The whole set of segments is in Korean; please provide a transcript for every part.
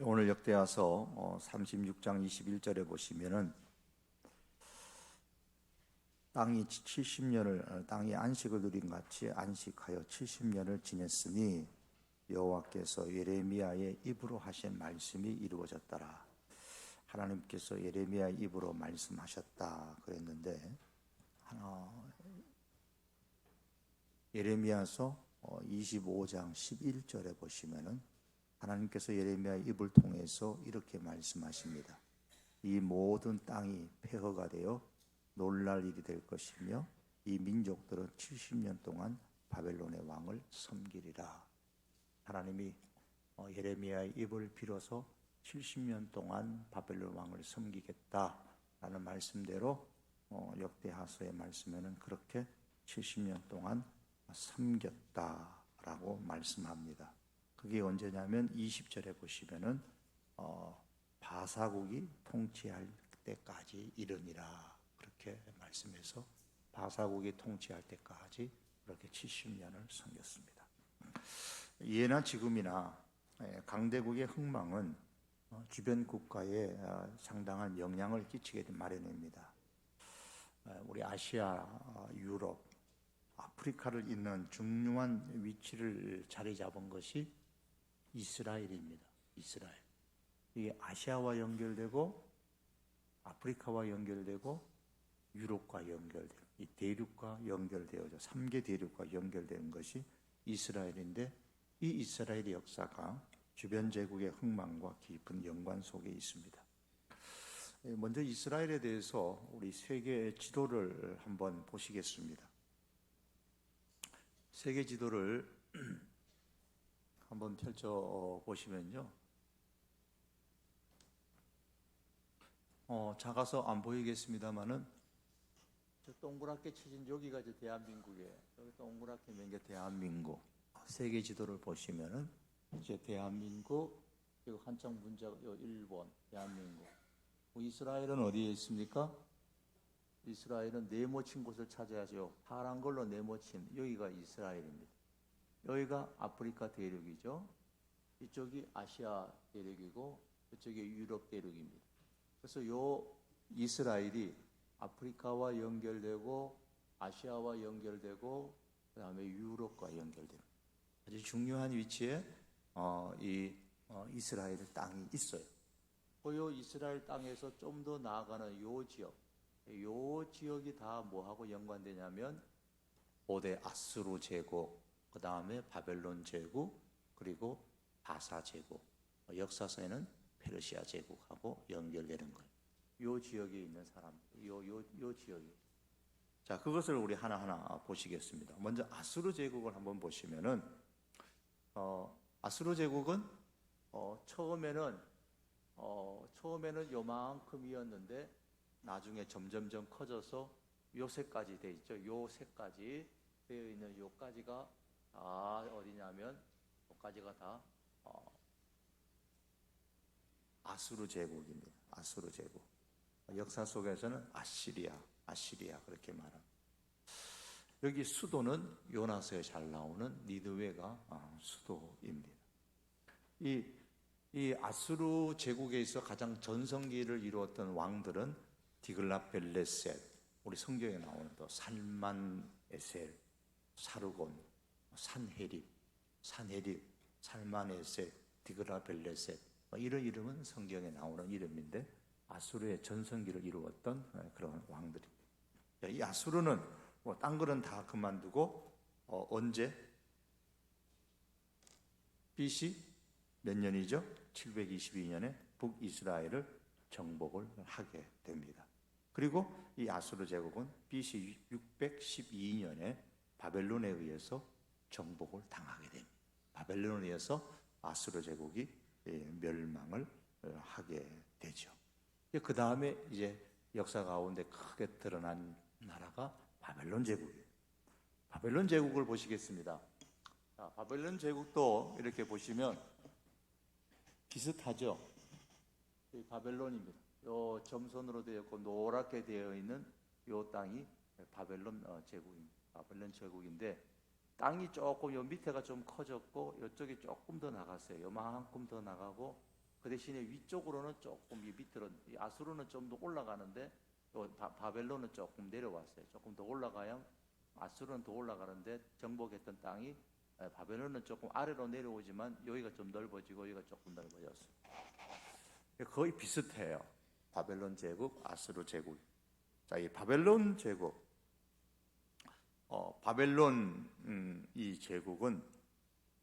오늘 역대하서 36장 21절에 보시면은 땅이 70년을 땅이 안식을 누린 같이 안식하여 70년을 지냈으니 여호와께서 예레미야의 입으로 하신 말씀이 이루어졌더라. 하나님께서 예레미야의 입으로 말씀하셨다 그랬는데 예레미야서 25장 11절에 보시면은 하나님께서 예레미야의 입을 통해서 이렇게 말씀하십니다. 이 모든 땅이 폐허가 되어 놀랄 일이 될 것이며 이 민족들은 70년 동안 바벨론의 왕을 섬기리라. 하나님이 예레미야의 입을 빌어서 70년 동안 바벨론 왕을 섬기겠다라는 말씀대로 역대하서의 말씀에는 그렇게 70년 동안 섬겼다라고 말씀합니다. 그게 언제냐면 20절에 보시면은 바사국이 통치할 때까지 이르니라 그렇게 말씀해서 바사국이 통치할 때까지 그렇게 70년을 섬겼습니다. 예나 지금이나 강대국의 흥망은 주변 국가에 상당한 영향을 끼치게 된 마련입니다. 우리 아시아, 유럽, 아프리카를 잇는 중요한 위치를 자리 잡은 것이 이스라엘입니다. 이스라엘. 이게 아시아와 연결되고 아프리카와 연결되고 유럽과 연결되고 이 대륙과 연결되어져 3개 대륙과 연결되는 것이 이스라엘인데 이 이스라엘의 역사가 주변 제국의 흥망과 깊은 연관 속에 있습니다. 먼저 이스라엘에 대해서 우리 세계 지도를 한번 보시겠습니다. 세계 지도를 한번 펼쳐 보시면요. 작아서 안 보이겠습니다만은 저 동그랗게 쳐진 여기가 이제 대한민국이에요. 여기 동그랗게 낸 게 대한민국. 세계 지도를 보시면은 이제 대한민국 그리고 한창 문자가 일본, 대한민국. 이스라엘은 어디에 있습니까? 이스라엘은 네모친 곳을 찾아야죠. 파란 걸로 네모친 여기가 이스라엘입니다. 여기가 아프리카 대륙이죠. 이쪽이 아시아 대륙이고 이쪽이 유럽 대륙입니다. 그래서 요 이스라엘이 아프리카와 연결되고 아시아와 연결되고 그 다음에 유럽과 연결됩니다. 아주 중요한 위치에 이스라엘 땅이 있어요. 요 이스라엘 땅에서 좀 더 나아가는 요 지역이 다 뭐하고 연관되냐면 고대 아수르 제국, 그 다음에 바벨론 제국, 그리고 바사 제국, 역사서에는 페르시아 제국하고 연결되는 거예요. 요 지역에 있는 사람, 요 지역이. 자, 그것을 우리 하나하나 보시겠습니다. 먼저 아수르 제국을 한번 보시면은 아수르 제국은 처음에는 요만큼이었는데 나중에 점점점 커져서 요 새까지 돼 있죠. 요 새까지 되어 있는 요까지가 어디냐면 요까지가 다 아수르 제국입니다. 아수르 제국. 역사 속에서는 아시리아 그렇게 말합니다. 여기 수도는 요나서에 잘 나오는 니느웨가 수도입니다. 이 아수르 제국에 있어 가장 전성기를 이루었던 왕들은 디글랏벨레셋, 우리 성경에 나오는 또 살만에셀, 사르곤, 산헤립, 살만에셀, 디글랏벨레셋 이런 이름은 성경에 나오는 이름인데 아수르의 전성기를 이루었던 그런 왕들입니다. 이 아수르는 딴 거는 다 그만두고 언제? BC 몇 년이죠? 722년에 북이스라엘을 정복을 하게 됩니다. 그리고 이 아수르 제국은 BC 612년에 바벨론에 의해서 정복을 당하게 됩니다. 바벨론에 의해서 아수르 제국이 멸망을 하게 되죠. 그 다음에 이제 역사 가운데 크게 드러난 나라가 바벨론 제국이에요. 바벨론 제국을 보시겠습니다. 자, 바벨론 제국도 이렇게 보시면 비슷하죠. 바벨론입니다. 요 점선으로 되어 있고 노랗게 되어 있는 요 땅이 바벨론 제국입니다. 바벨론 제국인데 땅이 조금 요 밑에가 좀 커졌고 이쪽이 조금 더 나갔어요. 요만큼 더 나가고 그 대신에 위쪽으로는 조금 이 밑으로 이 아수르는 좀 더 올라가는데 또 바벨론은 조금 내려왔어요. 조금 더 올라가야 아수르는 더 올라가는데 정복했던 땅이 바벨론은 조금 아래로 내려오지만 여기가 좀 넓어지고 여기가 조금 넓어졌어요. 거의 비슷해요. 바벨론 제국, 아수르 제국. 자, 이 바벨론 제국, 바벨론 이 제국은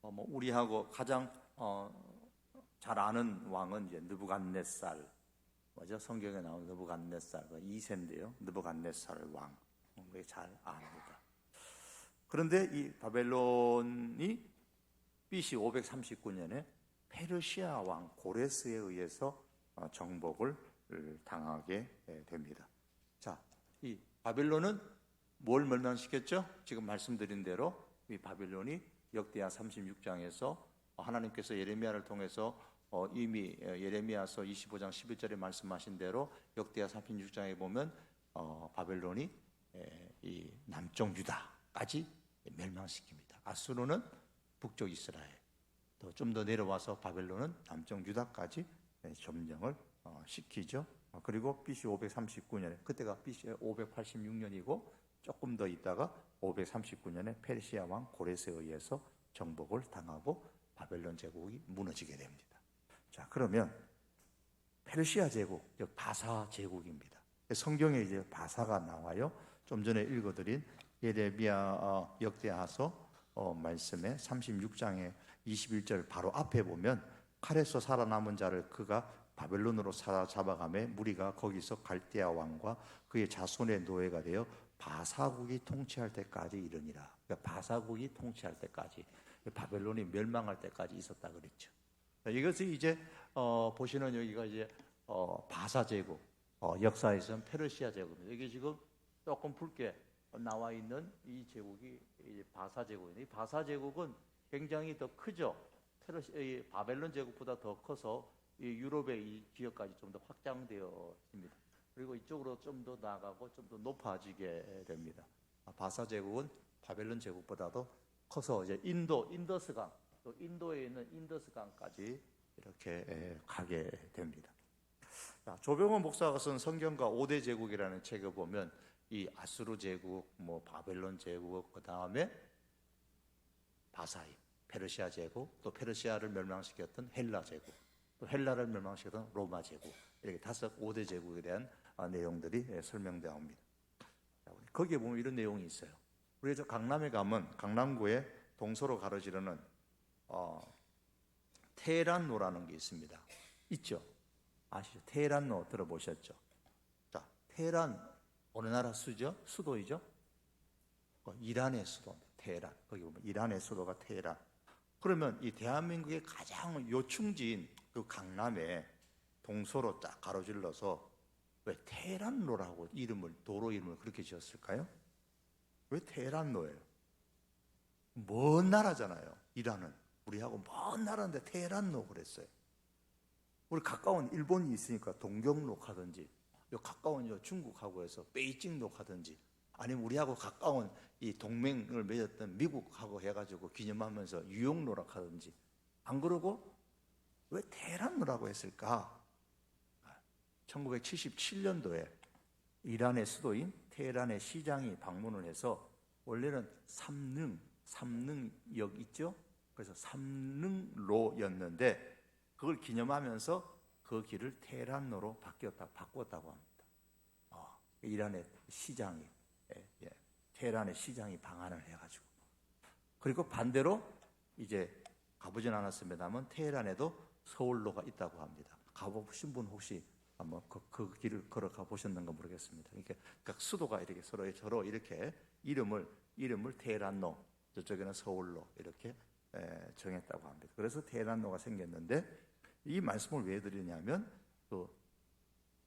뭐 우리하고 가장 잘 아는 왕은 이제 느부갓네살, 뭐죠? 성경에 나오는 느부갓네살 2세인데요. 느부갓네살 왕, 잘 압니다. 그런데 이 바벨론이 BC 539년에 페르시아 왕 고레스에 의해서 정복을 당하게 됩니다. 자, 이 바벨론은 뭘 멸망시켰죠? 지금 말씀드린 대로 이 바벨론이 역대하 36장에서 하나님께서 예레미야를 통해서 이미 예레미야서 25장 11절에 말씀하신 대로 역대하 36장에 보면 바벨론이 이 남쪽 유다까지 멸망시킵니다. 아수르는 북쪽 이스라엘, 또 좀 더 내려와서 바벨론은 남쪽 유다까지 점령을 시키죠. 그리고 BC 539년에, 그때가 BC 586년이고 조금 더 있다가 539년에 페르시아 왕 고레스에 의해서 정복을 당하고 바벨론 제국이 무너지게 됩니다. 자, 그러면 페르시아 제국, 즉 바사 제국입니다. 성경에 이제 바사가 나와요. 좀 전에 읽어드린 예레미야 역대하서 말씀에 36장에 21절 바로 앞에 보면 칼에서 살아남은 자를 그가 바벨론으로 사로잡아가매 무리가 거기서 갈대아 왕과 그의 자손의 노예가 되어 바사국이 통치할 때까지 이르니라. 그러니까 바사국이 통치할 때까지, 바벨론이 멸망할 때까지 있었다 그랬죠. 이것이 이제 보시는 여기가 이제 바사 제국, 역사에서는 페르시아 제국입니다. 이게 지금 조금 붉게 나와 있는 이 제국이 이제 바사 제국인데, 이 바사 제국은 굉장히 더 크죠. 바벨론 제국보다 더 커서 이 유럽의 이 지역까지 좀 더 확장되어 있습니다. 그리고 이쪽으로 좀 더 나아가고 좀 더 높아지게 됩니다. 바사 제국은 바벨론 제국보다도 커서 이제 인더스강, 또 인도에 있는 인더스강까지 이렇게 가게 됩니다. 자, 조병원 목사가 쓴 성경과 5대 제국이라는 책을 보면 이 아수르 제국, 뭐 바벨론 제국, 그 다음에 바사이, 페르시아 제국, 또 페르시아를 멸망시켰던 헬라 제국, 또 헬라를 멸망시켰던 로마 제국, 이렇게 5대 제국에 대한 내용들이 설명되어옵니다. 거기에 보면 이런 내용이 있어요. 우리 저 강남에 가면 강남구에 동서로 가로지르는 테헤란로라는 게 있습니다. 있죠? 아시죠? 테헤란로 들어보셨죠? 자, 테헤란 어느 나라 수도이죠? 이란의 수도, 테헤란. 거기 보면 이란의 수도가 테헤란. 그러면 이 대한민국의 가장 요충지인 그 강남에 동서로 딱 가로질러서 왜 테헤란로라고 도로 이름을 그렇게 지었을까요? 왜 테헤란로예요? 먼 나라잖아요. 이란은 우리하고 먼 나라인데 테헤란로 그랬어요. 우리 가까운 일본이 있으니까 동경로 가든지, 요 가까운 요 중국하고 해서 베이징로 가든지, 아니면 우리하고 가까운 이 동맹을 맺었던 미국하고 해가지고 기념하면서 뉴욕로라 하든지, 안 그러고 왜 테헤란로라고 했을까? 1977년도에 이란의 수도인 테헤란의 시장이 방문을 해서, 원래는 삼능역 있죠? 그래서 삼능로였는데 그걸 기념하면서 그 길을 테헤란로로 바꿨다고 합니다. 이란의 시장이, 테헤란의 시장이 방한을 해가지고. 그리고 반대로 이제 가보진 않았습니다만 테헤란에도 서울로가 있다고 합니다. 가보신 분 혹시 한번 그 길을 걸어가 보셨는가 모르겠습니다. 그러니까 수도가 이렇게 서로 이렇게 이름을 테헤란로, 저쪽에는 서울로 이렇게 정했다고 합니다. 그래서 테헤란로가 생겼는데, 이 말씀을 왜 드리냐면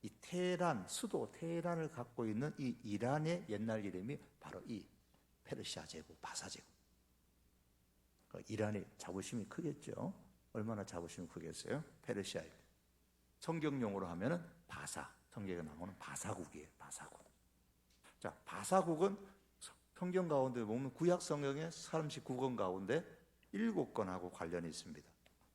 이 테헤란, 수도 테헤란을 갖고 있는 이 이란의 옛날 이름이 바로 이 페르시아 제국, 바사 제국. 이란이 자부심이 크겠죠. 얼마나 자부심이 크겠어요? 페르시아입니다. 성경용어로 하면은 바사, 성경에 나오는 바사국이에요. 바사국. 자, 바사국은 성경 가운데 보면 구약 성경의 39권 가운데 7권하고 관련이 있습니다.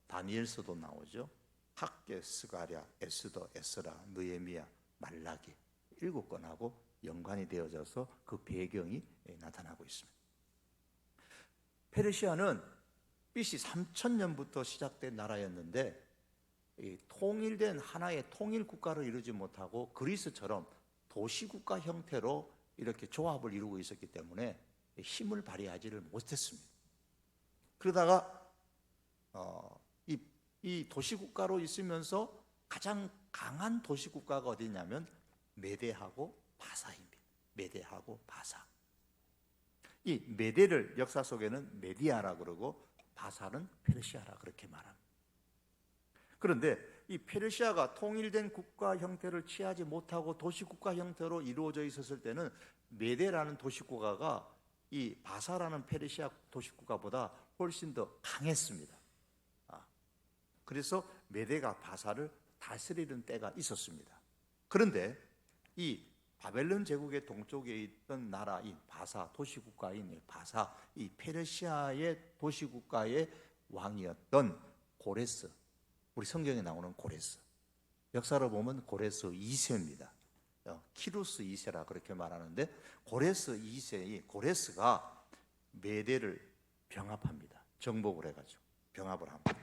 다니엘서도 나오죠. 학계, 스가랴, 에스더, 에스라, 느헤미야, 말라기 7권하고 연관이 되어져서 그 배경이 나타나고 있습니다. 페르시아는 BC 3000년부터 시작된 나라였는데 통일된 하나의 통일 국가를 이루지 못하고 그리스처럼 도시국가 형태로 이렇게 조합을 이루고 있었기 때문에 힘을 발휘하지를 못했습니다. 그러다가 이 도시국가로 있으면서 가장 강한 도시국가가 어디냐면 메대하고 바사입니다. 메대하고 바사. 이 메대를 역사 속에는 메디아라 그러고 바사는 페르시아라 그렇게 말합니다. 그런데 이 페르시아가 통일된 국가 형태를 취하지 못하고 도시국가 형태로 이루어져 있었을 때는 메대라는 도시국가가 이 바사라는 페르시아 도시국가보다 훨씬 더 강했습니다. 그래서 메대가 바사를 다스리는 때가 있었습니다. 그런데 이 바벨론 제국의 동쪽에 있던 나라인 바사, 도시국가인 바사, 이 페르시아의 도시국가의 왕이었던 고레스, 우리 성경에 나오는 고레스, 역사로 보면 고레스 2세입니다. 키루스 2세라 그렇게 말하는데 고레스 2세의 고레스가 메대를 병합합니다. 정복을 해가지고 병합을 합니다.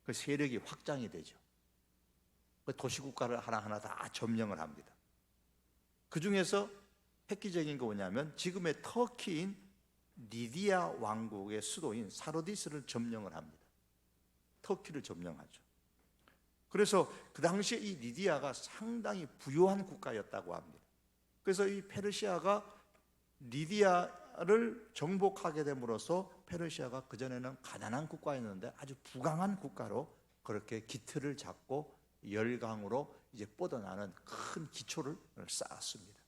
그 세력이 확장이 되죠. 그 도시국가를 하나하나 다 점령을 합니다. 그 중에서 획기적인 게 뭐냐면 지금의 터키인 리디아 왕국의 수도인 사르디스를 점령을 합니다. 터키를 점령하죠. 그래서 그 당시에 이 리디아가 상당히 부유한 국가였다고 합니다. 그래서 이 페르시아가 리디아를 정복하게 됨으로써 페르시아가 그전에는 가난한 국가였는데 아주 부강한 국가로 그렇게 기틀을 잡고 열강으로 이제 뻗어나는 큰 기초를 쌓았습니다.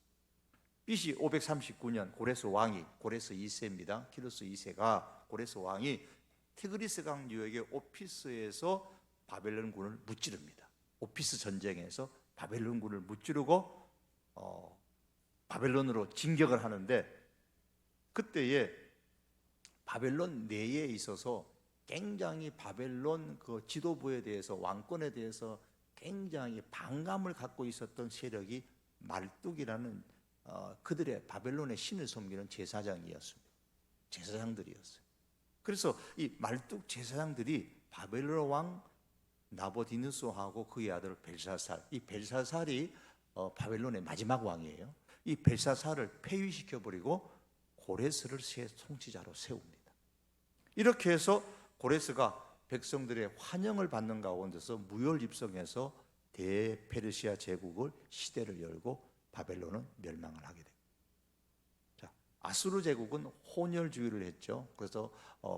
BC 539년 고레스 왕이, 고레스 2세입니다. 키루스 2세가 고레스 왕이 티그리스강 유역의 오피스에서 바벨론군을 무찌릅니다. 오피스 전쟁에서 바벨론군을 무찌르고 바벨론으로 진격을 하는데 그때에 바벨론 내에 있어서 굉장히 바벨론 그 지도부에 대해서 왕권에 대해서 굉장히 반감을 갖고 있었던 세력이 말뚝이라는 그들의 바벨론의 신을 섬기는 제사장이었습니다. 제사장들이었어요. 그래서 이 말뚝 제사장들이 바벨론 왕 나보디누스하고 그의 아들 벨사살, 이 벨사살이 바벨론의 마지막 왕이에요. 이 벨사살을 폐위시켜버리고 고레스를 새 통치자로 세웁니다. 이렇게 해서 고레스가 백성들의 환영을 받는 가운데서 무혈 입성해서 대페르시아 제국을 시대를 열고 바벨론은 멸망을 하게 됩니다. 자, 아수르 제국은 혼혈주의를 했죠. 그래서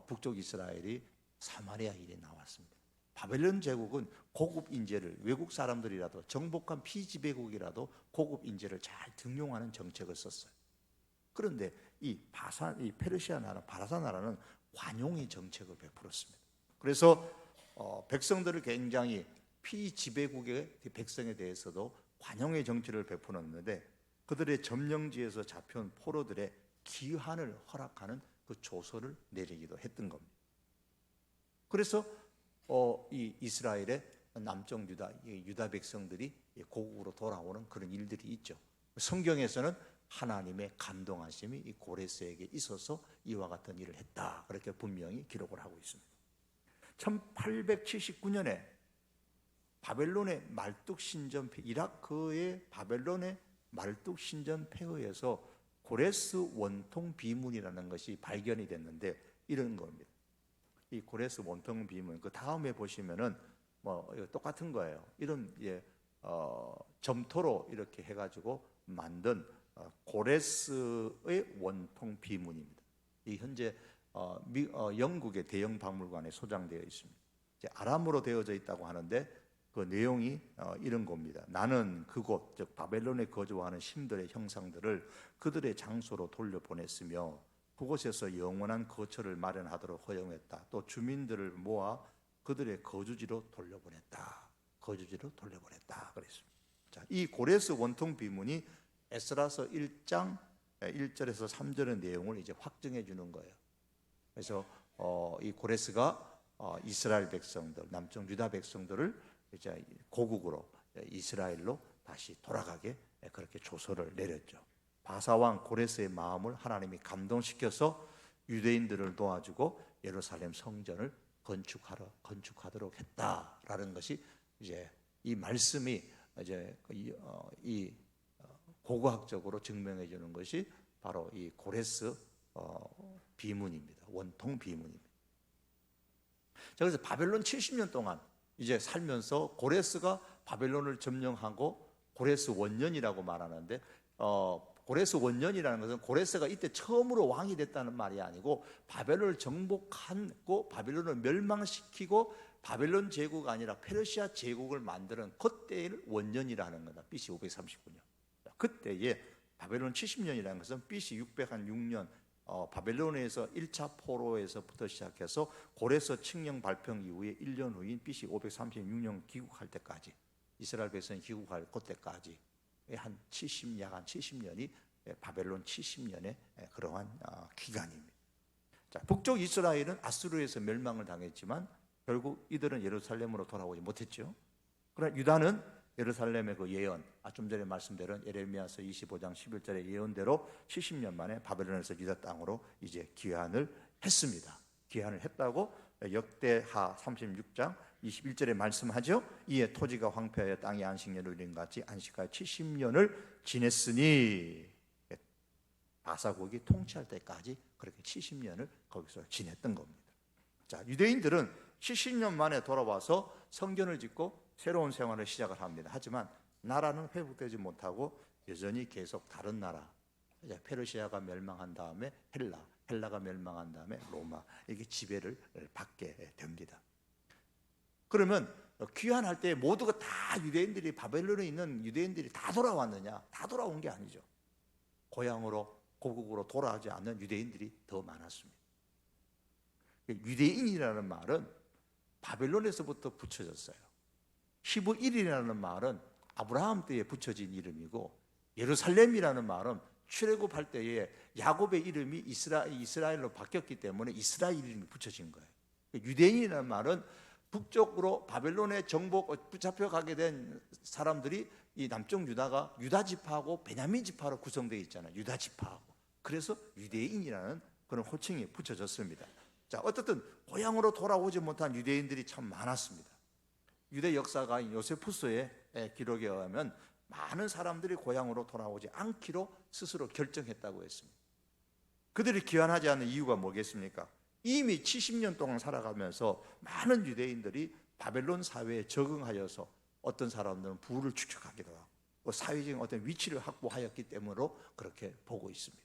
북쪽 이스라엘이 사마리아 일이 나왔습니다. 바벨론 제국은 고급 인재를, 외국 사람들이라도 정복한 피지배국이라도 고급 인재를 잘 등용하는 정책을 썼어요. 그런데 이 페르시아 나라, 바사 나라는 관용의 정책을 베풀었습니다. 그래서 백성들을 굉장히 피지배국의 백성에 대해서도 관용의 정치를 베풀었는데 그들의 점령지에서 잡혀온 포로들의 귀환을 허락하는 그 조서를 내리기도 했던 겁니다. 그래서 이 이스라엘의 남쪽 유다 백성들이 고국으로 돌아오는 그런 일들이 있죠. 성경에서는 하나님의 감동하심이 이 고레스에게 있어서 이와 같은 일을 했다, 그렇게 분명히 기록을 하고 있습니다. 1879년에 바벨론의 말뚝 신전 이라크의 바벨론의 말뚝 신전 폐허에서 고레스 원통 비문이라는 것이 발견이 됐는데 이런 겁니다. 이 고레스 원통 비문, 그 다음에 보시면은 똑같은 거예요. 이런 점토로 이렇게 해가지고 만든 고레스의 원통 비문입니다. 이 현재 영국의 대형 박물관에 소장되어 있습니다. 이제 아람어로 되어져 있다고 하는데 그 내용이 이런 겁니다. 나는 그곳, 즉 바벨론에 거주하는 신들의 형상들을 그들의 장소로 돌려보냈으며 그곳에서 영원한 거처를 마련하도록 허용했다. 또 주민들을 모아 그들의 거주지로 돌려보냈다. 거주지로 돌려보냈다 그랬습니다. 자, 이 고레스 원통 비문이 에스라서 1장 1절에서 3절의 내용을 이제 확증해 주는 거예요. 그래서 이 고레스가 이스라엘 백성들, 남쪽 유다 백성들을 이제 고국으로 이스라엘로 다시 돌아가게 그렇게 조서를 내렸죠. 바사왕 고레스의 마음을 하나님이 감동시켜서 유대인들을 도와주고 예루살렘 성전을 건축하도록 했다라는 것이 이제 이 말씀이 이제 이 고고학적으로 증명해 주는 것이 바로 이 고레스 비문입니다. 원통 비문입니다. 자, 그래서 바벨론 70년 동안 이제 살면서 고레스가 바벨론을 점령하고 고레스 원년이라고 말하는데 고레스 원년이라는 것은 고레스가 이때 처음으로 왕이 됐다는 말이 아니고 바벨론을 정복하고 바벨론을 멸망시키고 바벨론 제국이 아니라 페르시아 제국을 만드는 그때를 원년이라는 거다. BC 539년. 그때에 바벨론 70년이라는 것은 BC 606년 바벨론에서 1차 포로에서부터 시작해서 고레스 칙령 발평 이후에 1년 후인 BC 536년 귀국할 때까지 이스라엘 백성이 귀국할 그때까지 한 70년이 바벨론 70년의 그러한 기간입니다. 자, 북쪽 이스라엘은 아수르에서 멸망을 당했지만 결국 이들은 예루살렘으로 돌아오지 못했죠. 그러나 유다는 예루살렘의 그 예언, 좀 전에 말씀드린 예레미야서 25장 11절의 예언대로 70년 만에 바벨론에서 유다 땅으로 이제 귀환을 했습니다. 귀환을 했다고 역대하 36장 21절에 말씀하죠. 이에 토지가 황폐하여 땅이 안식년을 누린 같이 안식하여 70년을 지냈으니 바사국이 통치할 때까지 그렇게 70년을 거기서 지냈던 겁니다. 자, 유대인들은 70년 만에 돌아와서 성전을 짓고 새로운 생활을 시작을 합니다. 하지만 나라는 회복되지 못하고 여전히 계속 다른 나라, 이제 페르시아가 멸망한 다음에 헬라가 멸망한 다음에 로마, 이게 지배를 받게 됩니다. 그러면 귀환할 때 모두가 다 유대인들이 바벨론에 있는 유대인들이 다 돌아왔느냐? 다 돌아온 게 아니죠. 고향으로 고국으로 돌아오지 않는 유대인들이 더 많았습니다. 유대인이라는 말은 바벨론에서부터 붙여졌어요. 히브일이라는 말은 아브라함 때에 붙여진 이름이고 예루살렘이라는 말은 출애굽할 때에 야곱의 이름이 이스라엘로 바뀌었기 때문에 이스라엘 이름이 붙여진 거예요. 유대인이라는 말은 북쪽으로 바벨론의 정복 붙잡혀가게 된 사람들이 이 남쪽 유다가 유다 지파하고 베냐민 지파로 구성되어 있잖아요. 유다 지파하고. 그래서 유대인이라는 그런 호칭이 붙여졌습니다. 자, 어쨌든 고향으로 돌아오지 못한 유대인들이 참 많았습니다. 유대 역사가인 요세푸스의 기록에 의하면 많은 사람들이 고향으로 돌아오지 않기로 스스로 결정했다고 했습니다. 그들이 귀환하지 않는 이유가 뭐겠습니까? 이미 70년 동안 살아가면서 많은 유대인들이 바벨론 사회에 적응하여서 어떤 사람들은 부를 축적하기도 하고 사회적인 어떤 위치를 확보하였기 때문으로 그렇게 보고 있습니다.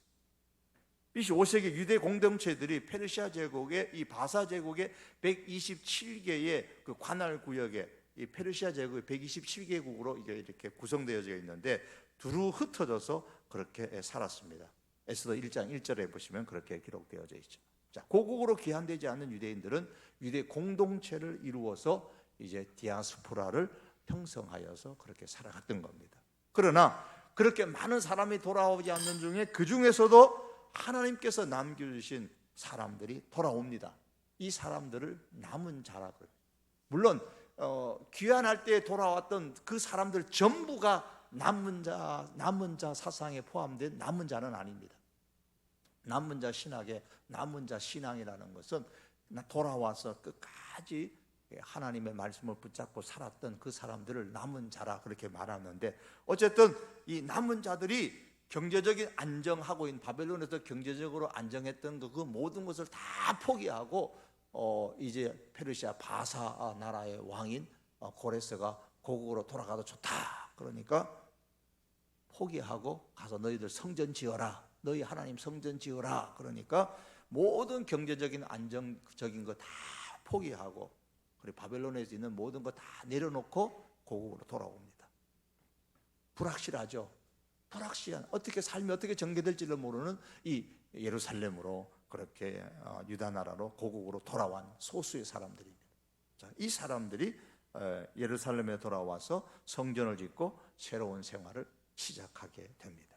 BC 5세기 유대 공동체들이 페르시아 제국의 이 바사 제국의 127개의 그 관할 구역에 이 페르시아 제국의 127개국으로 이렇게 구성되어져 있는데 두루 흩어져서 그렇게 살았습니다. 에스더 1장 1절에 보시면 그렇게 기록되어져 있죠. 자, 고국으로 귀환되지 않는 유대인들은 유대 공동체를 이루어서 이제 디아스포라를 형성하여서 그렇게 살아갔던 겁니다. 그러나 그렇게 많은 사람이 돌아오지 않는 중에 그 중에서도 하나님께서 남겨주신 사람들이 돌아옵니다. 이 사람들을 남은 자라고. 물론 귀환할 때 돌아왔던 그 사람들 전부가 남은 자 사상에 포함된 남은 자는 아닙니다. 남은 자 신학의 남은 자 신앙이라는 것은 돌아와서 끝까지 하나님의 말씀을 붙잡고 살았던 그 사람들을 남은 자라 그렇게 말하는데, 어쨌든 이 남은 자들이 경제적인 안정하고 있는 바벨론에서 경제적으로 안정했던 그 모든 것을 다 포기하고 이제 페르시아 바사 나라의 왕인 고레스가 고국으로 돌아가도 좋다. 그러니까 포기하고 가서 너희들 성전 지어라. 너희 하나님 성전 지어라. 그러니까 모든 경제적인 안정적인 거 다 포기하고 그리고 바벨론에 있는 모든 거 다 내려놓고 고국으로 돌아옵니다. 불확실하죠. 불확실한 어떻게 삶이 어떻게 전개될지를 모르는 이 예루살렘으로 그렇게 유다 나라로 고국으로 돌아온 소수의 사람들입니다. 자, 이 사람들이 예루살렘에 돌아와서 성전을 짓고 새로운 생활을 시작하게 됩니다.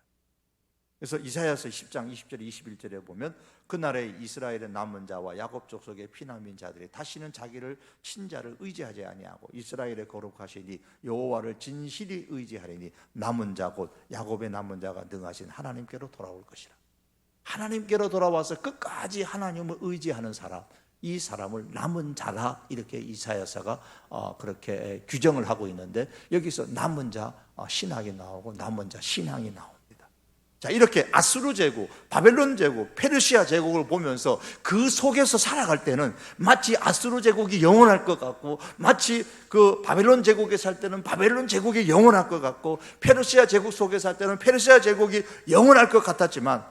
그래서 이사야서 10장 20절 21절에 보면 그날에 이스라엘의 남은 자와 야곱 족속의 피난민 자들이 다시는 자기를 친자를 의지하지 아니하고 이스라엘의 거룩하시니 여호와를 진실이 의지하리니 남은 자 곧 야곱의 남은 자가 능하신 하나님께로 돌아올 것이라. 하나님께로 돌아와서 끝까지 하나님을 의지하는 사람, 이 사람을 남은 자다, 이렇게 이사야서가 그렇게 규정을 하고 있는데, 여기서 남은 자 신학이 나오고 남은 자 신앙이 나옵니다. 자, 이렇게 아수르 제국, 바벨론 제국, 페르시아 제국을 보면서 그 속에서 살아갈 때는 마치 아수르 제국이 영원할 것 같고, 마치 그 바벨론 제국에 살 때는 바벨론 제국이 영원할 것 같고, 페르시아 제국 속에 살 때는 페르시아 제국이 영원할 것 같았지만,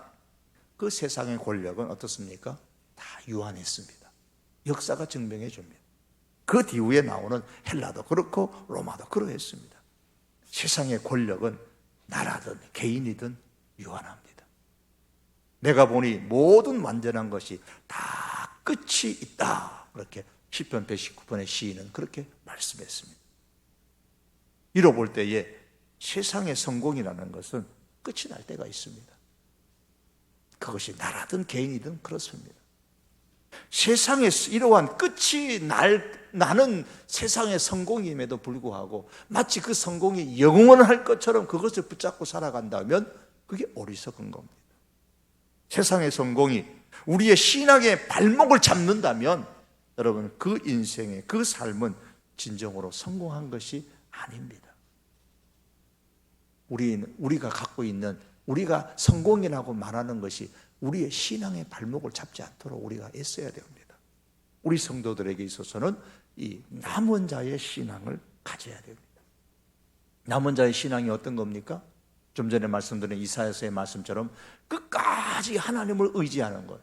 그 세상의 권력은 어떻습니까? 다 유한했습니다. 역사가 증명해 줍니다. 그 뒤에 나오는 헬라도 그렇고 로마도 그러했습니다. 세상의 권력은 나라든 개인이든 유한합니다. 내가 보니 모든 완전한 것이 다 끝이 있다, 그렇게 시편 119편의 시인은 그렇게 말씀했습니다. 이로 볼 때에 세상의 성공이라는 것은 끝이 날 때가 있습니다. 그것이 나라든 개인이든 그렇습니다. 세상에 이러한 끝이 나는 세상의 성공임에도 불구하고 마치 그 성공이 영원할 것처럼 그것을 붙잡고 살아간다면 그게 어리석은 겁니다. 세상의 성공이 우리의 신앙의 발목을 잡는다면 여러분, 그 인생의 그 삶은 진정으로 성공한 것이 아닙니다. 우리가 갖고 있는, 우리가 성공이라고 말하는 것이 우리의 신앙의 발목을 잡지 않도록 우리가 애써야 됩니다. 우리 성도들에게 있어서는 이 남은 자의 신앙을 가져야 됩니다. 남은 자의 신앙이 어떤 겁니까? 좀 전에 말씀드린 이사야서의 말씀처럼 끝까지 하나님을 의지하는 것,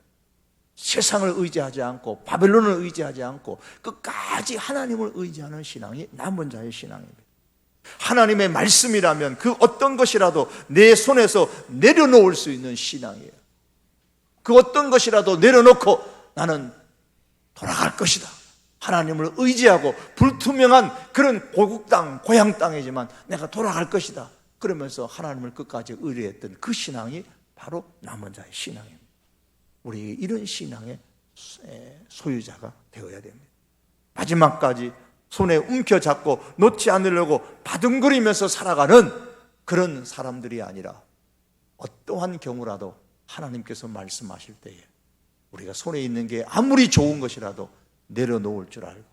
세상을 의지하지 않고 바벨론을 의지하지 않고 끝까지 하나님을 의지하는 신앙이 남은 자의 신앙입니다. 하나님의 말씀이라면 그 어떤 것이라도 내 손에서 내려놓을 수 있는 신앙이에요. 그 어떤 것이라도 내려놓고 나는 돌아갈 것이다, 하나님을 의지하고 불투명한 그런 고국 땅, 고향 땅이지만 내가 돌아갈 것이다, 그러면서 하나님을 끝까지 의뢰했던 그 신앙이 바로 남은 자의 신앙입니다. 우리 이런 신앙의 소유자가 되어야 됩니다. 마지막까지 손에 움켜잡고 놓지 않으려고 바둥거리면서 살아가는 그런 사람들이 아니라 어떠한 경우라도 하나님께서 말씀하실 때에 우리가 손에 있는 게 아무리 좋은 것이라도 내려놓을 줄 알고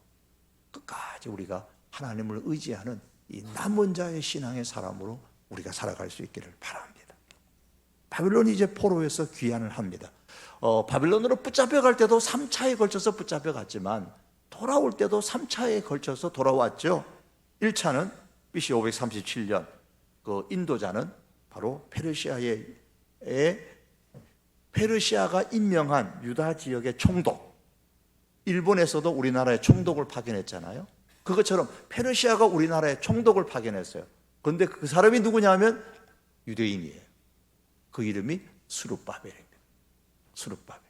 끝까지 우리가 하나님을 의지하는 이 남은 자의 신앙의 사람으로 우리가 살아갈 수 있기를 바랍니다. 바벨론이 이제 포로에서 귀환을 합니다. 바벨론으로 붙잡혀갈 때도 3차에 걸쳐서 붙잡혀갔지만 돌아올 때도 3차에 걸쳐서 돌아왔죠. 1차는 BC 537년 그 인도자는 바로 페르시아가 임명한 유다 지역의 총독, 일본에서도 우리나라에 총독을 파견했잖아요. 그것처럼 페르시아가 우리나라에 총독을 파견했어요. 그런데 그 사람이 누구냐면 유대인이에요. 그 이름이 스룹바벨입니다. 스룹바벨.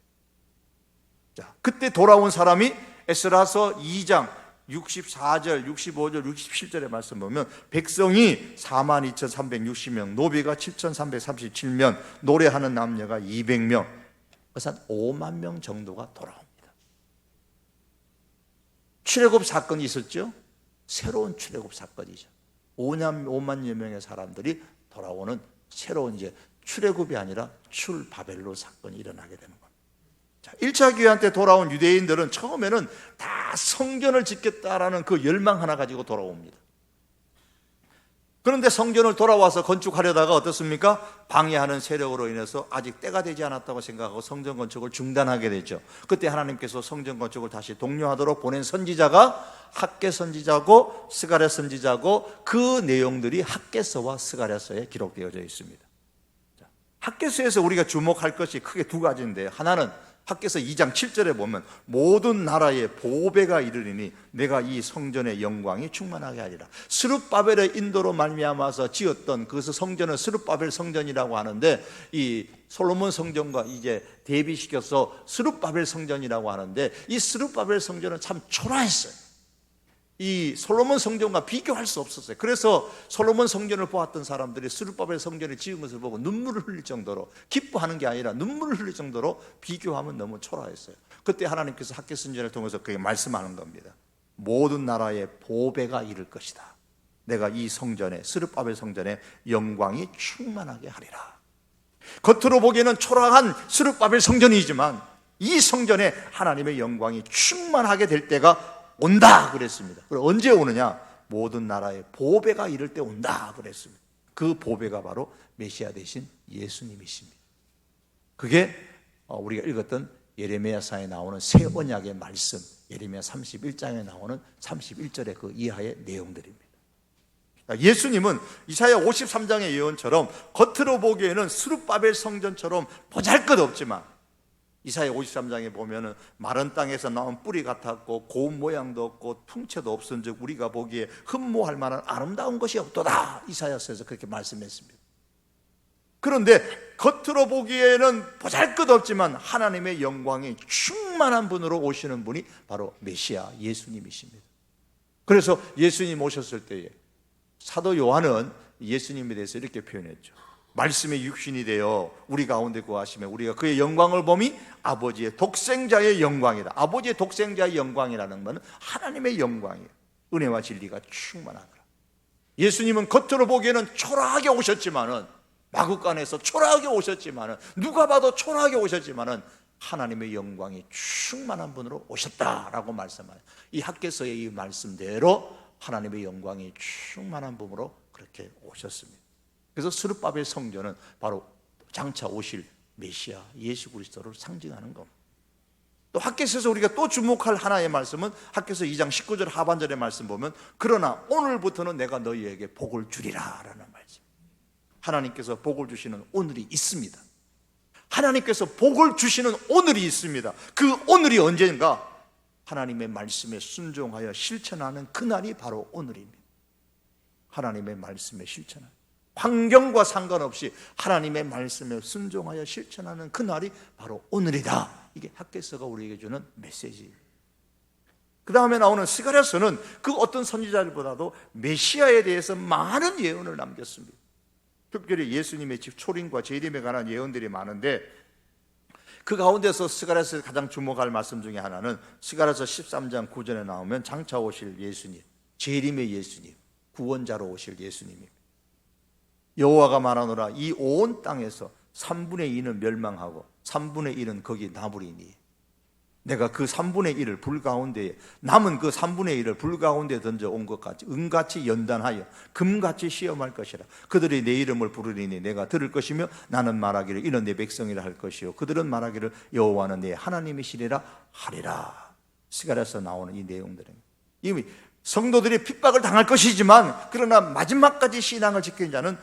자, 그때 돌아온 사람이 에스라서 2장 64절, 65절, 67절의 말씀 보면 백성이 42,360명, 노비가 7,337명, 노래하는 남녀가 200명, 그래서 한 5만 명 정도가 돌아옵니다. 출애굽 사건이 있었죠. 새로운 출애굽 사건이죠. 5만여 명의 사람들이 돌아오는 새로운 이제 출애굽이 아니라 출바벨론 사건이 일어나게 되는 겁니다. 자, 1차 귀환 때 돌아온 유대인들은 처음에는 다 성전을 짓겠다라는 그 열망 하나 가지고 돌아옵니다. 그런데 성전을 돌아와서 건축하려다가 어떻습니까? 방해하는 세력으로 인해서 아직 때가 되지 않았다고 생각하고 성전 건축을 중단하게 되죠. 그때 하나님께서 성전 건축을 다시 독려하도록 보낸 선지자가 학개 선지자고 스가랴 선지자고, 그 내용들이 학개서와 스가랴서에 기록되어져 있습니다. 학개서에서 우리가 주목할 것이 크게 두 가지인데요. 하나는 학개서 2장 7절에 보면 모든 나라에 보배가 이르리니 내가 이 성전의 영광이 충만하게 하리라. 스룹바벨의 인도로 말미암아서 지었던 그 성전은 스룹바벨 성전이라고 하는데, 이 솔로몬 성전과 이제 대비시켜서 스룹바벨 성전이라고 하는데, 이 스룹바벨 성전은 참 초라했어요. 이 솔로몬 성전과 비교할 수 없었어요. 그래서 솔로몬 성전을 보았던 사람들이 스룹바벨 성전을 지은 것을 보고 눈물을 흘릴 정도로, 기뻐하는 게 아니라 눈물을 흘릴 정도로 비교하면 너무 초라했어요. 그때 하나님께서 학개 선지자를 통해서 그렇게 말씀하는 겁니다. 모든 나라의 보배가 이를 것이다. 내가 이 성전에, 스룹바벨 성전에 영광이 충만하게 하리라. 겉으로 보기에는 초라한 스룹바벨 성전이지만 이 성전에 하나님의 영광이 충만하게 될 때가 온다 그랬습니다. 그리고 언제 오느냐? 모든 나라의 보배가 이를 때 온다 그랬습니다. 그 보배가 바로 메시아 되신 예수님이십니다. 그게 우리가 읽었던 예레미야서에 나오는 새 언약의 말씀, 예레미야 31장에 나오는 31절의 그 이하의 내용들입니다. 예수님은 이사야 53장의 예언처럼 겉으로 보기에는 스룹바벨 성전처럼 보잘것없지만, 이사야 53장에 보면은 마른 땅에서 나온 뿌리 같았고 고운 모양도 없고 풍채도 없은즉 우리가 보기에 흠모할 만한 아름다운 것이 없도다. 이사야서에서 그렇게 말씀했습니다. 그런데 겉으로 보기에는 보잘것없지만 하나님의 영광이 충만한 분으로 오시는 분이 바로 메시아 예수님이십니다. 그래서 예수님 오셨을 때에 사도 요한은 예수님에 대해서 이렇게 표현했죠. 말씀의 육신이 되어 우리 가운데 거하시며 우리가 그의 영광을 보니 아버지의 독생자의 영광이다. 아버지의 독생자의 영광이라는 것은 하나님의 영광이에요. 은혜와 진리가 충만하더라. 예수님은 겉으로 보기에는 초라하게 오셨지만은, 마구간에서 초라하게 오셨지만은, 누가 봐도 초라하게 오셨지만은 하나님의 영광이 충만한 분으로 오셨다라고 말씀하여요. 이 학개서의 이 말씀대로 하나님의 영광이 충만한 분으로 그렇게 오셨습니다. 그래서 스룹바벨 성전은 바로 장차 오실 메시아 예수 그리스도를 상징하는 겁니다. 또 학개서에서 우리가 또 주목할 하나의 말씀은 학개서 2장 19절 하반절의 말씀 보면, 그러나 오늘부터는 내가 너희에게 복을 주리라 라는 말씀. 하나님께서 복을 주시는 오늘이 있습니다. 하나님께서 복을 주시는 오늘이 있습니다. 그 오늘이 언제인가? 하나님의 말씀에 순종하여 실천하는 그날이 바로 오늘입니다. 하나님의 말씀에 실천하는, 환경과 상관없이 하나님의 말씀에 순종하여 실천하는 그날이 바로 오늘이다. 이게 학개서가 우리에게 주는 메시지예요. 그 다음에 나오는 스가랴서는 그 어떤 선지자들보다도 메시아에 대해서 많은 예언을 남겼습니다. 특별히 예수님의 집 초림과 재림에 관한 예언들이 많은데, 그 가운데서 스가랴서에서 가장 주목할 말씀 중에 하나는 스가랴서 13장 9절에 나오면 장차 오실 예수님, 재림의 예수님, 구원자로 오실 예수님입니다. 여호와가 말하노라, 이 온 땅에서 3분의 2는 멸망하고 3분의 1은 거기 나부리니 내가 그 3분의 1을 불 가운데에, 남은 그 3분의 1을 불 가운데 던져 온 것 같이 은같이 연단하여 금같이 시험할 것이라. 그들이 내 이름을 부르리니 내가 들을 것이며 나는 말하기를 이는 내 백성이라 할 것이요 그들은 말하기를 여호와는 내 하나님이시리라 하리라. 스가랴서 나오는 이 내용들은 이미 성도들이 핍박을 당할 것이지만, 그러나 마지막까지 신앙을 지키는 자는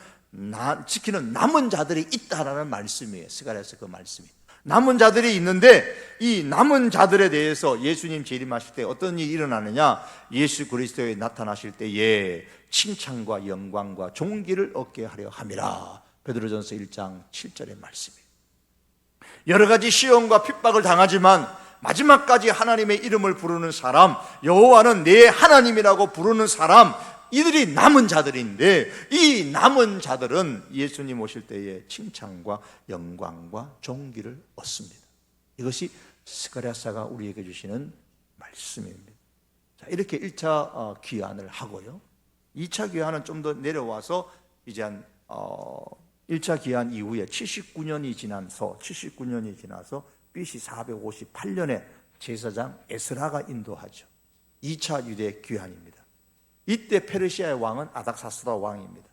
지키는 남은 자들이 있다라는 말씀이에요. 스가랴서 그 말씀이. 남은 자들이 있는데, 이 남은 자들에 대해서 예수님 재림하실 때 어떤 일이 일어나느냐? 예수 그리스도에 나타나실 때에 칭찬과 영광과 존귀를 얻게 하려 함이라. 베드로전서 1장 7절의 말씀이에요. 여러 가지 시험과 핍박을 당하지만 마지막까지 하나님의 이름을 부르는 사람, 여호와는 내 하나님이라고 부르는 사람, 이들이 남은 자들인데, 이 남은 자들은 예수님 오실 때에 칭찬과 영광과 존귀를 얻습니다. 이것이 스가랴서가 우리에게 주시는 말씀입니다. 자, 이렇게 1차 귀환을 하고요, 2차 귀환은 좀 더 내려와서 이제 한 1차 귀환 이후에 79년이 지나서 BC 458년에 제사장 에스라가 인도하죠. 2차 유대 귀환입니다. 이때 페르시아의 왕은 아닥사스다 왕입니다.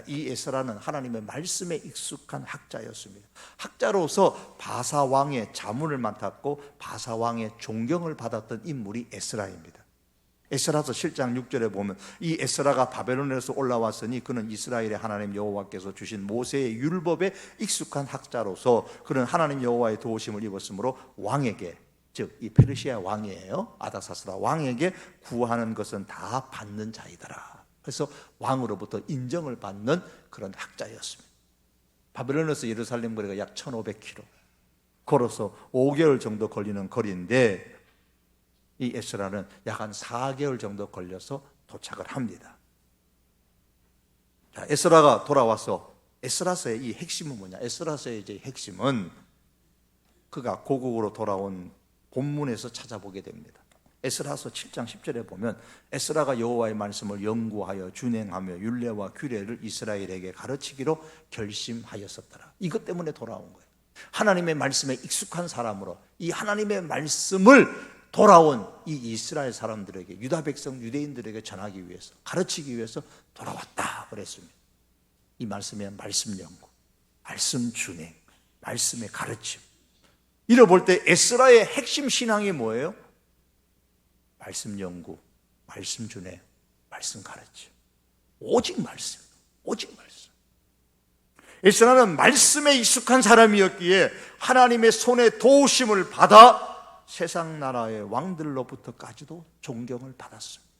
이 에스라는 하나님의 말씀에 익숙한 학자였습니다. 학자로서 바사 왕의 자문을 맡았고 바사 왕의 존경을 받았던 인물이 에스라입니다. 에스라서 7장 6절에 보면 이 에스라가 바벨론에서 올라왔으니 그는 이스라엘의 하나님 여호와께서 주신 모세의 율법에 익숙한 학자로서 그는 하나님 여호와의 도우심을 입었으므로 왕에게, 즉 이 페르시아 왕이에요, 아닥사스다 왕에게 구하는 것은 다 받는 자이더라. 그래서 왕으로부터 인정을 받는 그런 학자였습니다. 바벨론에서 예루살렘 거리가 약 1500km, 걸어서 5개월 정도 걸리는 거리인데, 이 에스라는 약 한 4개월 정도 걸려서 도착을 합니다. 자, 에스라가 돌아와서 에스라서의 이 핵심은 뭐냐? 에스라서의 이제 핵심은 그가 고국으로 돌아온 본문에서 찾아보게 됩니다. 에스라서 7장 10절에 보면 에스라가 여호와의 말씀을 연구하여 준행하며 율례와 규례를 이스라엘에게 가르치기로 결심하였었더라. 이것 때문에 돌아온 거예요. 하나님의 말씀에 익숙한 사람으로 이 하나님의 말씀을 돌아온 이 이스라엘 사람들에게, 유다 백성 유대인들에게 전하기 위해서, 가르치기 위해서 돌아왔다 그랬습니다. 이 말씀의 말씀 연구, 말씀 준행, 말씀의 가르침. 이를 볼 때 에스라의 핵심 신앙이 뭐예요? 말씀 연구, 말씀 준행, 말씀 가르침. 오직 말씀, 오직 말씀. 에스라는 말씀에 익숙한 사람이었기에 하나님의 손에 도우심을 받아 세상 나라의 왕들로부터까지도 존경을 받았습니다.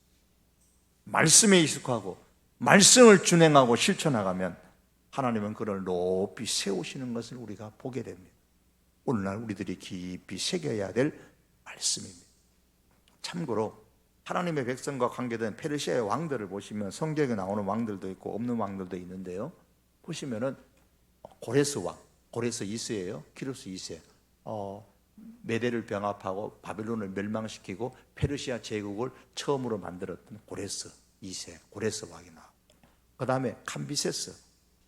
말씀에 익숙하고 말씀을 준행하고 실천하가면 하나님은 그를 높이 세우시는 것을 우리가 보게 됩니다. 오늘날 우리들이 깊이 새겨야 될 말씀입니다. 참고로 하나님의 백성과 관계된 페르시아의 왕들을 보시면 성경에 나오는 왕들도 있고 없는 왕들도 있는데요, 보시면은 고레스 왕, 고레스 2세예요. 키루스 2세. 메대를 병합하고 바벨론을 멸망시키고 페르시아 제국을 처음으로 만들었던 고레스 2세, 고레스 왕이 나오고, 그 다음에 캄비세스,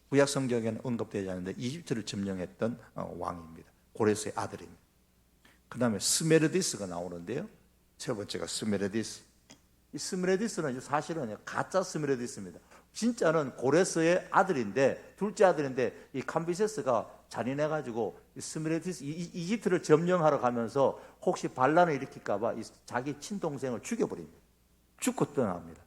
구약 성경에는 언급되지 않는데 이집트를 점령했던 왕입니다. 고레스의 아들입니다. 그 다음에 스메르디스가 나오는데요, 세 번째가 스메르디스. 이 스메르디스는 사실은 가짜 스메르디스입니다. 진짜는 고레스의 아들인데, 둘째 아들인데, 이 캄비세스가 잔인해가지고 스메르디스 이집트를 점령하러 가면서 혹시 반란을 일으킬까봐 자기 친동생을 죽여버립니다. 죽고 떠납니다.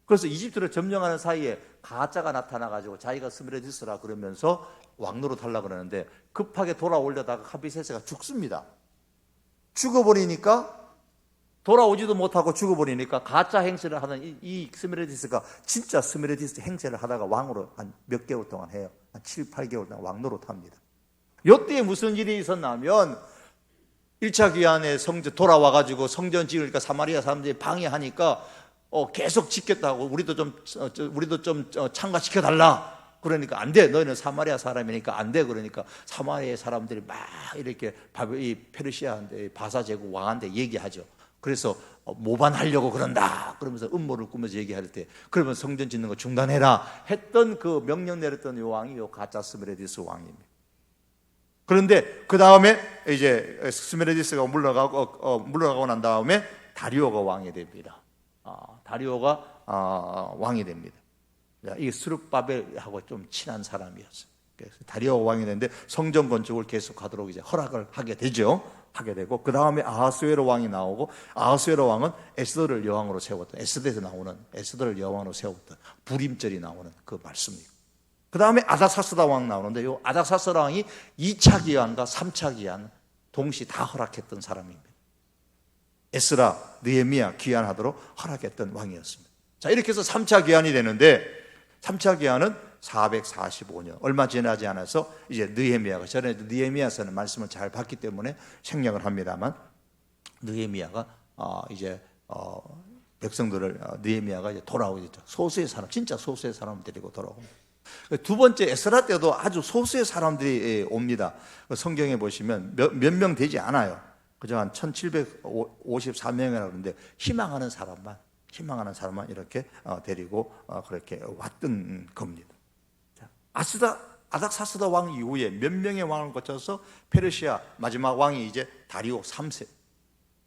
그래서 이집트를 점령하는 사이에 가짜가 나타나가지고 자기가 스메르디스라 그러면서 왕노릇 하려고 그러는데 급하게 돌아오려다가 캄비세스가 죽습니다. 죽어버리니까, 돌아오지도 못하고 죽어버리니까 가짜 행세를 하는 이 스메르디스가 진짜 스메르디스 행세를 하다가 왕으로 한 몇 개월 동안 해요. 한 7, 8개월 동안 왕노릇 합니다. 이때에 무슨 일이 있었냐면 1차 기한에 성전 돌아와가지고 성전 지으니까 사마리아 사람들이 방해하니까 계속 짓겠다고, 우리도 좀 참가시켜달라. 그러니까 안 돼. 너희는 사마리아 사람이니까 안 돼. 그러니까 사마리아 사람들이 막 이렇게 이 페르시아한테 바사 제국 왕한테 얘기하죠. 그래서 모반하려고 그런다 그러면서 음모를 꾸며서 얘기할 때, 그러면 성전 짓는 거 중단해라 했던 그 명령 내렸던 요 왕이 요 가짜 스메르디스 왕입니다. 그런데 그 다음에 이제 스메르디스가 물러가고 난 다음에 다리오가 왕이 됩니다. 다리오가 왕이 됩니다. 이게 스룹바벨하고 좀 친한 사람이었어요. 그래서 다리오가 왕이 되는데 성전 건축을 계속하도록 이제 허락을 하게 되고, 그 다음에 아하수에로 왕이 나오고, 아하수에로 왕은 에스더를 여왕으로 세웠던, 에스더에서 나오는 에스더를 여왕으로 세웠던 불임절이 나오는 그 말씀이고, 그 다음에 아닥사스다 왕 나오는데, 이 아닥사스다 왕이 2차 기한과 3차 기한 동시 다 허락했던 사람입니다. 에스라, 느헤미야 귀환하도록 허락했던 왕이었습니다. 자, 이렇게 해서 3차 기한이 되는데, 3차 기한은 445년, 얼마 지나지 않아서 이제 느헤미야가, 전에 느헤미야서는 말씀을 잘 봤기 때문에 생략을 합니다만, 느헤미야가 이제 백성들을, 느헤미야가 이제 돌아오겠죠. 소수의 사람, 진짜 소수의 사람을 데리고 돌아옵니다. 두 번째 에스라 때도 아주 소수의 사람들이 옵니다. 성경에 보시면 몇 명 되지 않아요. 그저 한 1754명이라고 하는데 희망하는 사람만 이렇게 데리고 그렇게 왔던 겁니다. 아닥사스다 왕 이후에 몇 명의 왕을 거쳐서 페르시아 마지막 왕이 이제 다리오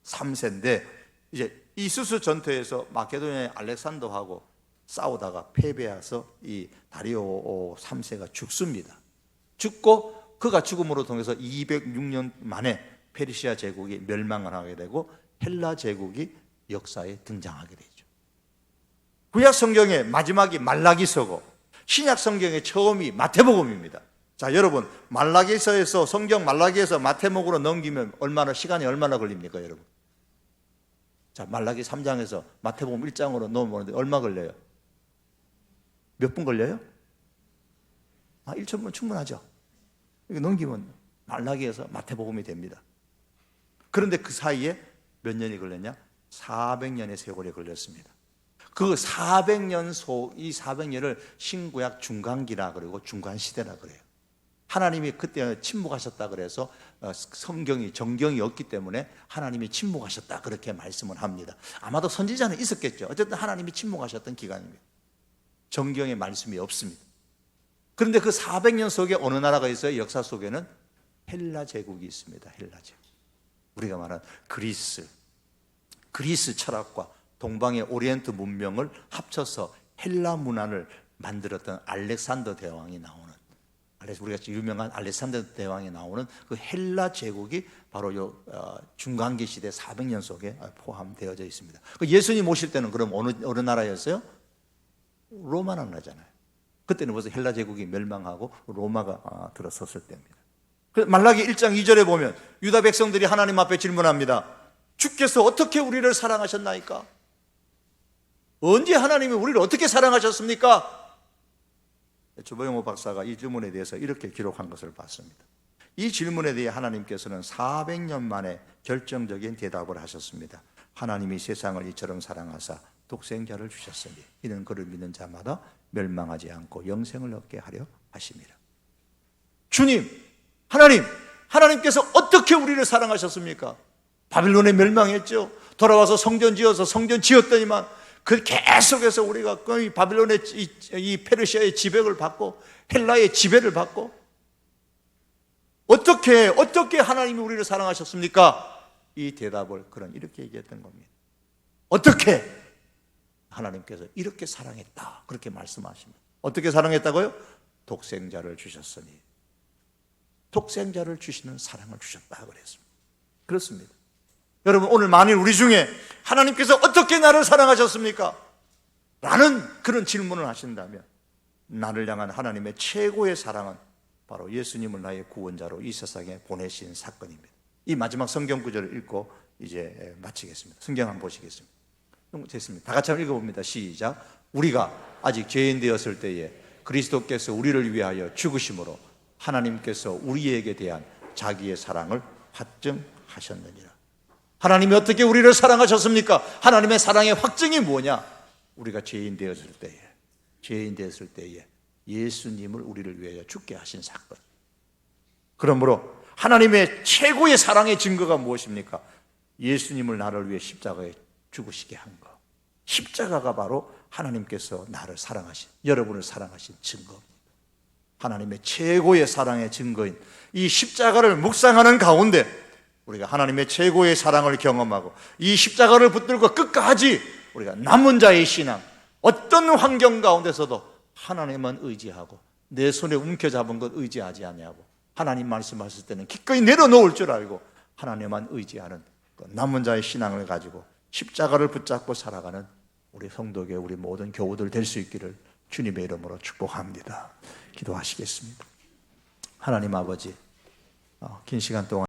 3세인데, 이제 이수스 전투에서 마케도니아의 알렉산더하고 싸우다가 패배해서 이 다리오 3세가 죽습니다. 죽고 그가 죽음으로 통해서 206년 만에 페르시아 제국이 멸망을 하게 되고 헬라 제국이 역사에 등장하게 되죠. 구약 성경의 마지막이 말라기서고 신약 성경의 처음이 마태복음입니다. 자, 여러분, 말라기서에서, 성경 말라기에서 마태복음으로 넘기면 시간이 얼마나 걸립니까, 여러분? 자, 말라기 3장에서 마태복음 1장으로 넘어오는데 얼마 걸려요? 몇 분 걸려요? 1,000분 충분하죠. 이거 넘기면 말라기에서 마태복음이 됩니다. 그런데 그 사이에 몇 년이 걸렸냐? 400년의 세월이 걸렸습니다. 그 400년 이 400년을 신구약 중간기라 그러고 중간시대라 그래요. 하나님이 그때 침묵하셨다 그래서 정경이 없기 때문에 하나님이 침묵하셨다 그렇게 말씀을 합니다. 아마도 선지자는 있었겠죠. 어쨌든 하나님이 침묵하셨던 기간입니다. 정경의 말씀이 없습니다. 그런데 그 400년 속에 어느 나라가 있어요? 역사 속에는 헬라 제국이 있습니다. 헬라 제국. 우리가 말하는 그리스 철학과 동방의 오리엔트 문명을 합쳐서 헬라 문화를 만들었던 알렉산더 대왕이 나오는, 우리가 유명한 알렉산더 대왕이 나오는 그 헬라 제국이 바로 요 중간기 시대 400년 속에 포함되어져 있습니다. 예수님 오실 때는 그럼 어느 나라였어요? 로마 나라잖아요. 그때는 벌써 헬라 제국이 멸망하고 로마가 들어섰을 때입니다. 말라기 1장 2절에 보면 유다 백성들이 하나님 앞에 질문합니다. 주께서 어떻게 우리를 사랑하셨나이까? 언제 하나님이 우리를 어떻게 사랑하셨습니까? 조보영호 박사가 이 질문에 대해서 이렇게 기록한 것을 봤습니다. 이 질문에 대해 하나님께서는 400년 만에 결정적인 대답을 하셨습니다. 하나님이 세상을 이처럼 사랑하사 독생자를 주셨으니 이는 그를 믿는 자마다 멸망하지 않고 영생을 얻게 하려 하심이라. 주님, 하나님께서 어떻게 우리를 사랑하셨습니까? 바빌론에 멸망했죠. 돌아와서 성전 지었더니만 그 계속해서 우리가 거의 바빌론의 이 페르시아의 지배를 받고 헬라의 지배를 받고 어떻게 하나님이 우리를 사랑하셨습니까? 이 대답을 이렇게 얘기했던 겁니다. 어떻게? 하나님께서 이렇게 사랑했다 그렇게 말씀하십니다. 어떻게 사랑했다고요? 독생자를 주셨으니. 독생자를 주시는 사랑을 주셨다 그랬습니다. 그렇습니다. 여러분, 오늘 만일 우리 중에 하나님께서 어떻게 나를 사랑하셨습니까? 라는 그런 질문을 하신다면 나를 향한 하나님의 최고의 사랑은 바로 예수님을 나의 구원자로 이 세상에 보내신 사건입니다. 이 마지막 성경 구절을 읽고 이제 마치겠습니다. 성경 한번 보시겠습니다. 됐습니다. 다 같이 한번 읽어봅니다. 시작. 우리가 아직 죄인 되었을 때에 그리스도께서 우리를 위하여 죽으심으로 하나님께서 우리에게 대한 자기의 사랑을 확증하셨느니라. 하나님이 어떻게 우리를 사랑하셨습니까? 하나님의 사랑의 확증이 뭐냐? 우리가 죄인 되었을 때에 예수님을 우리를 위하여 죽게 하신 사건. 그러므로 하나님의 최고의 사랑의 증거가 무엇입니까? 예수님을 나를 위해 십자가에 죽으시게 한 것. 십자가가 바로 하나님께서 나를 사랑하신, 여러분을 사랑하신 증거입니다. 하나님의 최고의 사랑의 증거인 이 십자가를 묵상하는 가운데 우리가 하나님의 최고의 사랑을 경험하고 이 십자가를 붙들고 끝까지 우리가 남은 자의 신앙, 어떤 환경 가운데서도 하나님만 의지하고 내 손에 움켜잡은 것 의지하지 아니하고 하나님 말씀하실 때는 기꺼이 내려놓을 줄 알고 하나님만 의지하는 남은 자의 신앙을 가지고 십자가를 붙잡고 살아가는 우리 성도교회 우리 모든 교우들 될 수 있기를 주님의 이름으로 축복합니다. 기도하시겠습니다. 하나님 아버지, 긴 시간 동안